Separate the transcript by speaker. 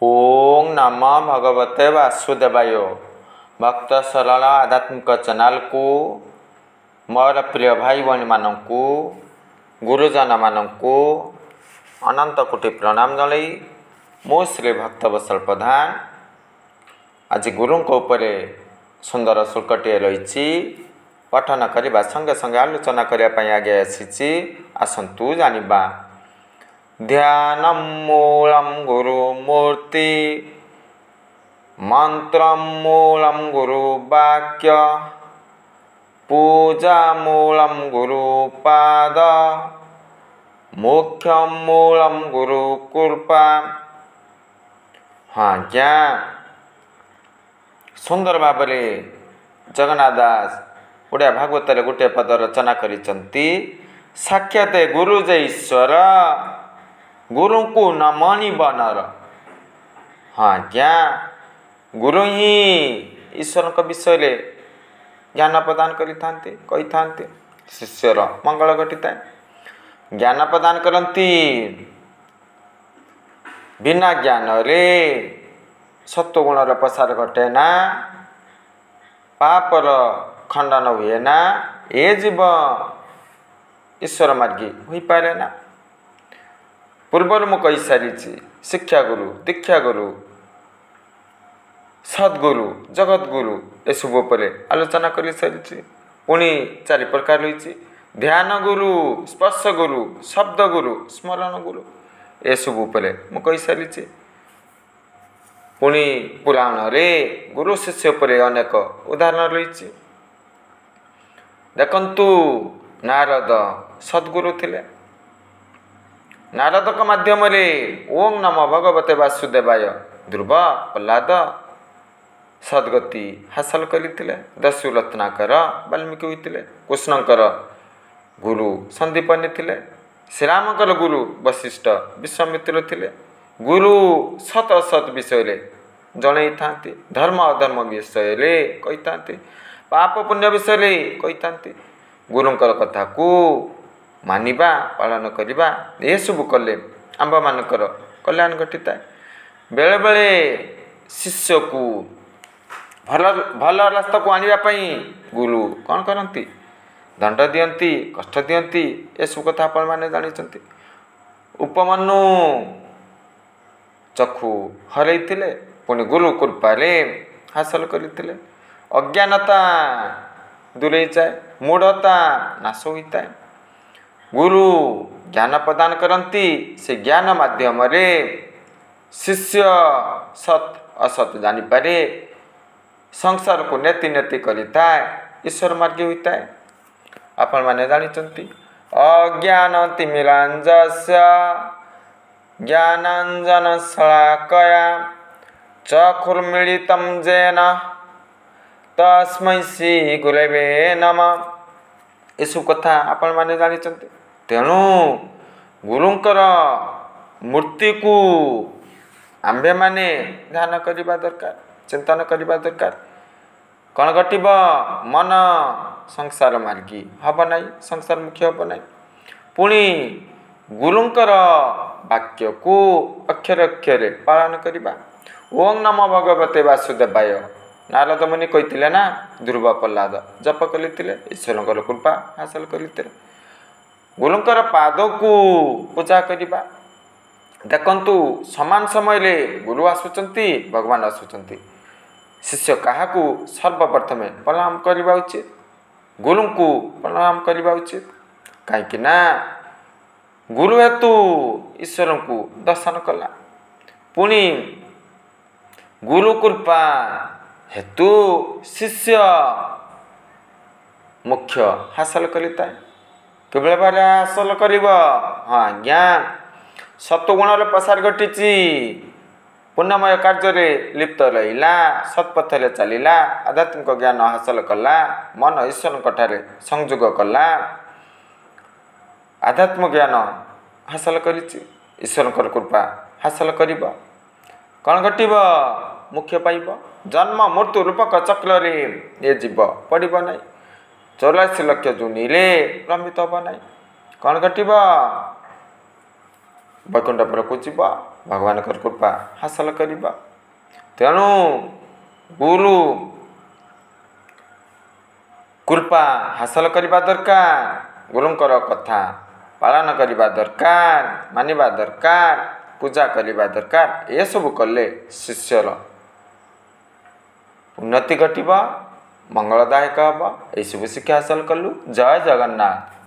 Speaker 1: ओम नमः भगवते वासुदेवाय। भक्त सरल आध्यात्मिक चैनल को मोर प्रिय भाई भाई मानू गुरुजन मानू अनंत कोटि प्रणाम जनाई मो श्री भक्त वत्सल प्रधान आज गुरु उपरे सुंदर श्लोकटे रही पठन करने संगे संगे आलोचना करने आगे आसी आसतु जानिबा। ध्यानम मूलम गुरुमूर्ति मंत्रम मूलम गुरुवाक्य पूजा मूलम गुरुपाद मोक्षम मूलम गुरुकृपा। हाँ क्या सुंदर भाव जगन्नाथ दास ओडिया भागवत गोटे पद रचना करिसंती। साक्षात गुरु जे ईश्वर गुरु को न मानिब नर। हाँ क्या गुरु ही ईश्वर विषय ज्ञान प्रदान करि शिष्यर मंगल घटी थाए। ज्ञान प्रदान करती बिना ज्ञान रे सत्वगुण प्रसार घटे ना, पापर खंडन हुए ना, ए जीव ईश्वर मार्गी हो पारे ना। पूर्वर मु कही सारी शिक्षा गुरु दीक्षा गुरु सद्गुरु जगत गुरु एसबू पर आलोचना कर सारी। पुणी चारि प्रकार रही ध्यान गुरु स्पर्श गुरु शब्द गुरु स्मरण गुरु एसबू पर मु कही सारी। पुणी पुराण रे गुरु शिष्य पर अनेक उदाहरण रही। देखंतु नारद सद्गुरु थिले। नारद माध्यम ओम नमो भगवते वासुदेवाय ध्रुव प्रहलाद सद्गति हासिल करते। दस्यु रत्नाकर वाल्मीकि होते। कृष्णकर गुरु संदीपनी थे। श्रीरामकर गुरु वशिष्ठ विश्वामित्र थे। गुरु सत असत विषय जन था, धर्म अधर्म विषय कही था, पाप पुण्य विषय कही था। गुरुंकर कथा को मानिबा पालन करिबा ए सब कले आंब मानकर कल्याण घटी था। बेले बेले शिष्य को भल भल रास्ता को आनिबा पई गुरु कौन करती दंड दियंती कष्ट दियंती ए सब कथा आपण माने जानिचंती। उपमन्यु चक्षु हरैथिले पुणी गुरु कृपा रे हासिल करथिले। अज्ञानता दूरे जाए, मूढ़ता नाश होता है। गुरु ज्ञान प्रदान करती से ज्ञान माध्यम रे शिष्य सत असत जानिपारे संसार को नेति नेति करिता ईश्वर मार्गी होता है। आपण माने जानिचंती अज्ञान तिमिरांजस्य ज्ञानांजन शलाकया चक्षुर्मीलितं येन तस्मै श्री गुरवे नमः। एसब कथा आपण माने जानिचंती। तेणु गुरुंकर मूर्ति को आंबे माने ध्यान करने दरकार, चिंतन करने दरकार। कौन घटब मन संसार मार्गी हम ना, संसार मुखी हम ना। पुणी गुरुंकर वाक्य को अक्षर अक्षर पालन करवा। ओम नमो भगवते वासुदेवाय नारद मुनि कही ना, ध्रुव प्रहलाद जप करते ईश्वर कृपा हासिल करते। गुरुंकर पाद को पूजा करवा। देखंतु समान समय रे गुरु आसुचंती भगवान आसुचंती। शिष्य क्या सर्वप्रथमे प्रणाम करवा उचित, गुरु को प्रणाम करवा उचित। कहीं ना गुरु हेतु ईश्वर को दर्शन कला। पुणी गुरु कृपा हेतु शिष्य मुख्य हासिल करता है। केवल बार हासिल कर हाँ ज्ञान सत्वगुण प्रसार घटी। पुण्यमय कार्य लिप्त रहा, सत्पथ चलला, आध्यात्मिक ज्ञान हासिल कला, मन ईश्वर संयोग कला, आध्यात्मिक ज्ञान हासिल कर ईश्वर कृपा हासिल कर कौन घटब मुख्य पाइब। जन्म मृत्यु रूपक चक्र रे ये जीव पड़ब ना। 84 लक्ष जुनि रे भ्रमित हम ना। कौन घटब वैकुंठपुर को जीव। भगवान कृपा हासिल करिबा। तेणु गुरु कृपा हासिल करने दरकार, गुरुंकर कथा पालन करने दरकार, मानिबा दरकार, पूजा करने दरकार। ये सब कले शिष्यर उन्नति घटब, मंगलदायक हम। यह सब शिक्षा हासिल कलु। जय जगन्नाथ।